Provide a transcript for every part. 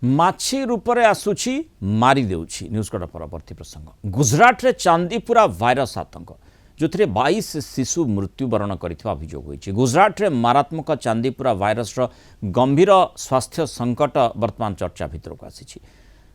माछी रूप में आसुची मारी देउची न्यूज कट परवर्ती प्रसंग। गुजरात रे चांदीपुरा भाइरस आतंक जो 22 शिशु मृत्युवरण करथिबा अभियोग होईछि। गुजरात रे मारात्मक चांदीपुरा भाइरस रो गंभीर स्वास्थ्य संकट वर्तमान चर्चा भितर को आसीछि।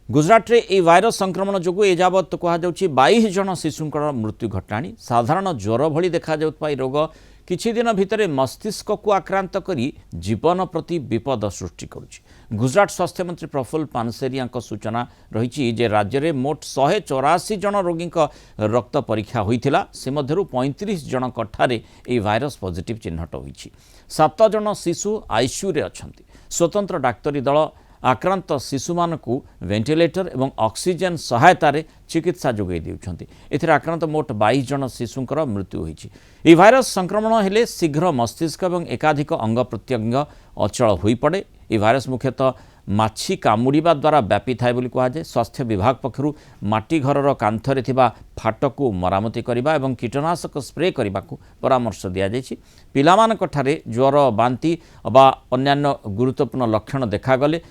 गुजरात रे ए भाइरस संक्रमण जोगु एजावत कहा जाउछि 22 जन शिशुंकर मृत्यु घटनाणी। साधारण ज्वर भली देखा जाउतबा रोग किछि दिन भितर मस्तिष्क को आक्रांत करी जीवन प्रति विपद सृष्टि करुछि। गुजरात स्वास्थ्य मंत्री प्रफुल्ल पानसेरिया सूचना रही जे राज्य में मोट 184 जन रोगी रक्त परीक्षा होइथिला। से मध्यरु 35 जन ठारे ए भाइरस पॉजिटिव चिन्हट होइछि। 7 जन शिशु आईसीयू रे अछंती। स्वतंत्र डाक्तरी दल आक्रांत शिशु मानकु वेंटिलेटर एवं ऑक्सीजन सहायता रे चिकित्सा जोगाई देउछंती। एथिरे आक्रांत मोट 22 जन शिशुंकर मृत्यु होइछि। ए भाइरस संक्रमण हेले शीघ्र मस्तिष्क एवं एकाधिक अंग प्रत्यंग अचल होई पड़े। ए भाइरस मुख्यतः माछी कामुड़िबा द्वारा व्यापी थाए बोली कहुए। स्वास्थ्य विभाग पक्षरु माटी घरर कांथरे थिबा फाटकु मरामती करिबा एवं कीटनाशक स्प्रे करने परामर्श दिया जायछि। पिलामानक ठारे ज्वर बांती बा अन्यान्य गुरुत्वपूर्ण लक्षण देखागले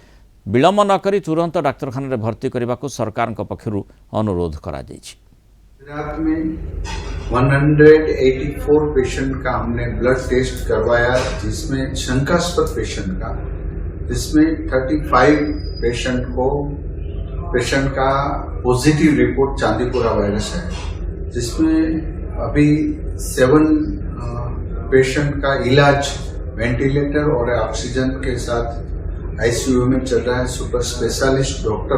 विलंब न करी तुरंत डाक्तरखाना भर्ती करने को सरकार पक्षरु अनुरोध करा जायछि। गुजरात में 184 पेशेंट का हमने ब्लड टेस्ट करवाया, जिसमें शंकास्पद पेशेंट का, जिसमें 35 पेशेंट का पॉजिटिव रिपोर्ट चांदीपुरा वायरस है, जिसमें अभी 7 पेशेंट का इलाज वेंटिलेटर और ऑक्सीजन के साथ आईसीयू में चल रहा है। सुपर स्पेशलिस्ट डॉक्टर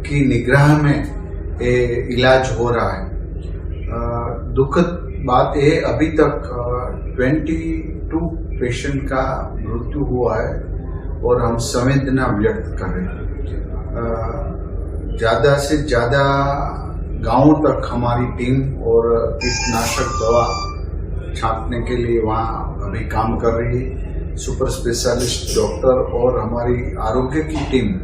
की निगरानी में इलाज हो रहा है। दुखद बात है, अभी तक 22 पेशेंट का मृत्यु हुआ है और हम संवेदना व्यक्त कर रहे हैं। ज्यादा से ज्यादा गांवों तक हमारी टीम और कीटनाशक दवा छांटने के लिए वहां अभी काम कर रही है। सुपर स्पेशलिस्ट डॉक्टर और हमारी आरोग्य की टीम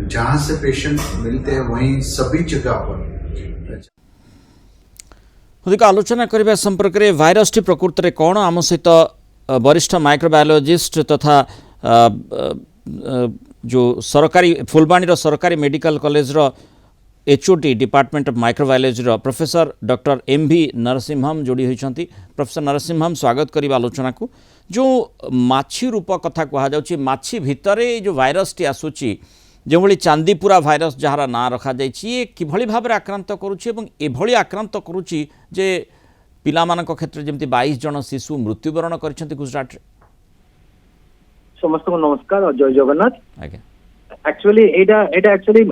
जहां से पेशेंट मिलते हैं वहीं सभी जगह पर अधिक आलोचना करने संपर्क में भाइरस टी प्रकृत में कौन आम सहित वरिष्ठ माइक्रोबायोलॉजिस्ट तथा जो सरकारी फुलबाणी सरकारी medical college HOD department of microbiology professor doctor MV Narasimham जोड़ी होती। प्रोफेसर नरसिम्हम स्वागत करी आलोचना को। जो माछी रूप कथा कहुच्छी, माछी भितर जो भाइरस टी आसूची जो भली चांदीपुरा भाइरस जार ना रखा जाए किभली भाव आक्रांत करुँची आक्रांत करुँची जे पिलामानक क्षेत्र जमती 22 जन शिशु मृत्युवरण कर गुजरात रे। समस्त को नमस्कार और जय जगन्नाथ। आज्ञा एक्चुअली एटा एक्चुअली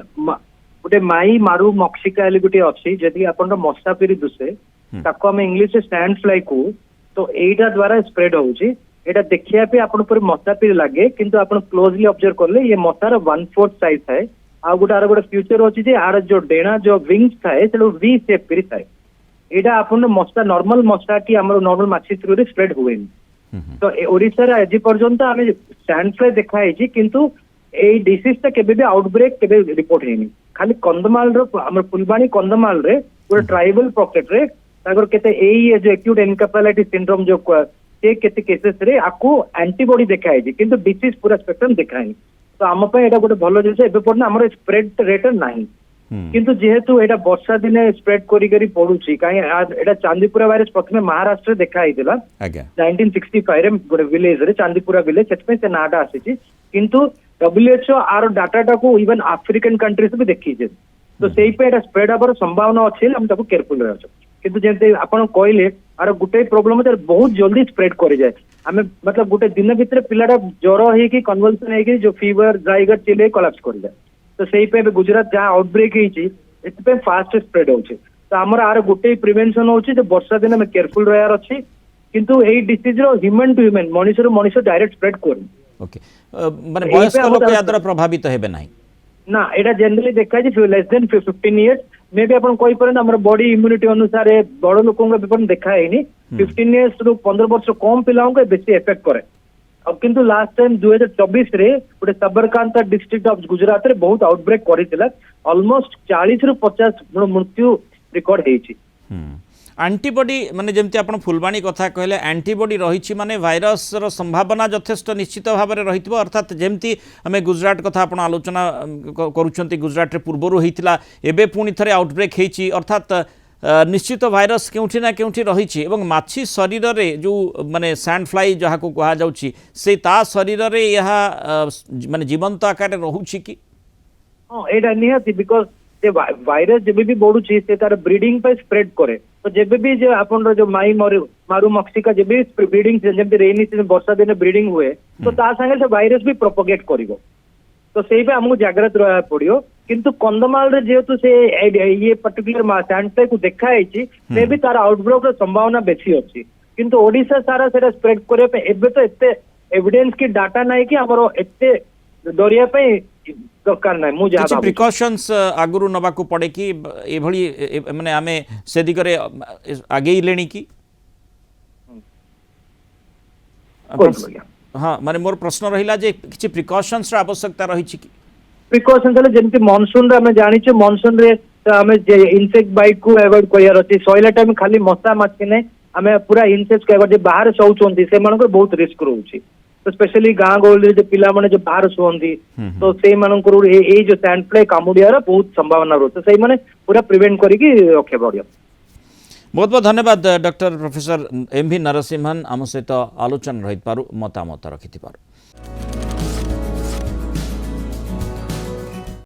गोटे माई मारू मक्सिका गोटे अच्छी जदि आपन मशापीरी दुसे ताको हम इंग्लिश स्टैंड फ्लाई को तो एटा द्वारा स्प्रेड होउची। एटा देखिया पे आपन पर मशापीरी लागे किंतु आपन क्लोजली ऑब्जर्व करले ये मशार 1/4 साइज थाए। आ गोटे फ्यूचर होची जे आर जो डेना जो विंग्स थाए सेलो वी शेप करी थाए। एटा आपन मशा नॉर्मल मशाटी हमर नॉर्मल माछी थ्रू रे स्प्रेड हुएनी। तो ओडिसा रे आज पर्यंत आमे स्टैंड फ्लाई देखाई छी किंतु ए डिसीज ता केबे भी आउटब्रेक केबे रिपोर्ट हेनी। खाली कंदमाल रो हमर फुलबाणी कंदमाल रे पूरा ट्राइबल पॉकेट रे तागर केते एई जो एक्यूट एनकेफेलाइटिस सिंड्रोम जो से केते केसेस रे आकु एंटीबॉडी देखाई छी किंतु डिसीज पूरा स्पेक्ट्रम देखाई। तो आम पे एटा गोटे भलो जिनिस एबे पड़ना हमर स्प्रेड रेट नाही किंतु जेहेतु एटा वर्षा दिने स्प्रेड करी करी पडुची काई एटा चांदीपुरा वायरस प्रथमे महाराष्ट्र रे देखाई दिला 1965 रे गोटे विलेज रे चांदीपुरा विलेज सेटपे से नाटा आसी छी किंतु WHO आर डाटा को इवन अफ्रिकन कंट्रीज भी देखी जे तो सेही पे एटा स्प्रेड हबार संभावना अछि हम ताको केयरफुल रहछ। किंतु जेते आपण कहले आर गुटे प्रॉब्लम है बहुत जल्दी स्प्रेड कर जाए। आमे मतलब गुटे दिन भीतर पिलाटा ज्वर हे कि कन्वल्सन हे कि जो फीवर ड्राइगर चिले कोलैप्स कर जाए। तो सेही पे गुजरात जहां आउटब्रेक हेची एते फास्ट स्प्रेड होछि। तो हमर आर गुटे प्रिवेंशन होछि जे वर्षा दिन में केयरफुल रहयार अछि किंतु एई डिसीज रो ह्यूमन टू ह्यूमन मनुष्य रो मनुष्य डायरेक्ट स्प्रेड करनी। ओके माने वयस्क लोक या द्वारा प्रभावित हेबे नाही ना। एटा जनरली देखा जे less than 15 years maybe आपण कोइ परन हमर बॉडी इम्यूनिटी अनुसार बड़ लोकों के पेपर देखा हेनी 15 इयर्स रो 15 वर्ष कम पिलाओं के बेसी इफेक्ट करे। अब किंतु लास्ट टाइम 2024 रे गोटे सबरकांता डिस्ट्रिक्ट ऑफ गुजरात रे बहुत आउटब्रेक करितिला। ऑलमोस्ट 40 रु 50 मृत्यु रिकॉर्ड हेची। आंटीबॉडी माने जमती आपण फुलबाणी कथा कहले आंटीबॉडी रही माने भाइरस रो संभावना यथेष्ट निश्चित भाव में रही अर्थात जमती आम गुजरात कथा आपण आलोचना करूछंती गुजरात रे पूर्वरु हेतिला एबे पुणी थरे आउटब्रेक हेची अर्थात निश्चित भाइरस केउठी ना केउठी रही एवं माछी शरीर रे जो माने सैंड फ्लाई जहाँ को कहा जाउची से ता शरीर रे यह माने जीवंत आकार रहुची कि हाँ एटा निहाती बिकॉज जे भाइरस जेबे भी बढ़ुची से तार ब्रीडिंग पे स्प्रेड करे तो जेबे भी जे आपन जो माई मारू मक्सिका जेबे ब्रीडिंग जेमती रेनी सीजन वर्षा दिन ब्रीडिंग हुए तो ता संगे से भाइरस भी प्रोपोगेट करिवो तो सेही पे हमको जागृत रहा पड़ियो किंतु कंदमाल रे जेहेतु से ये पर्टिकुलर सैंड फ्लाई को देखा है मे भी तार आउटब्रेक रो संभावना बेसी अछि किंतु ओडिशा सारा सेटा स्प्रेड करे पे एबे तो एते एविडेंस की डाटा नाही कि हमरो एते दरिया पे दरकार नाही मु जा प्रिकॉशंस आगुरु नबा को पड़े कि ए भली माने आमे से दिगरे आगे ही लेनी की हाँ माने मोर प्रश्न रहिला जे किछि प्रिकॉशंस रा आवश्यकता रही छि कि प्रिकॉशन तले जेमति मानसून रे हमें जानि छ मानसून रे हमें जे इंसेक्ट बाइट को अवॉइड करियार अछि सोइला टाइम खाली मशा माछि नै हमें पूरा इंसेक्ट को अवॉइड जे बाहर सोउचोंती से मानको बहुत रिस्क रहउछि तो स्पेशली गाँ गहली जो पिला माने जो बाहर शुअंती तो से मानकर ए जो सैंड फ्लाई कामुडियार बहुत संभावना रहउछि से माने पूरा प्रिवेंट करिकि रखे पड़ियो बहुत बहुत धन्यवाद डॉक्टर प्रोफेसर एम.वी. नरसिंहन आम सहित आलोचना रही मतामत रखि।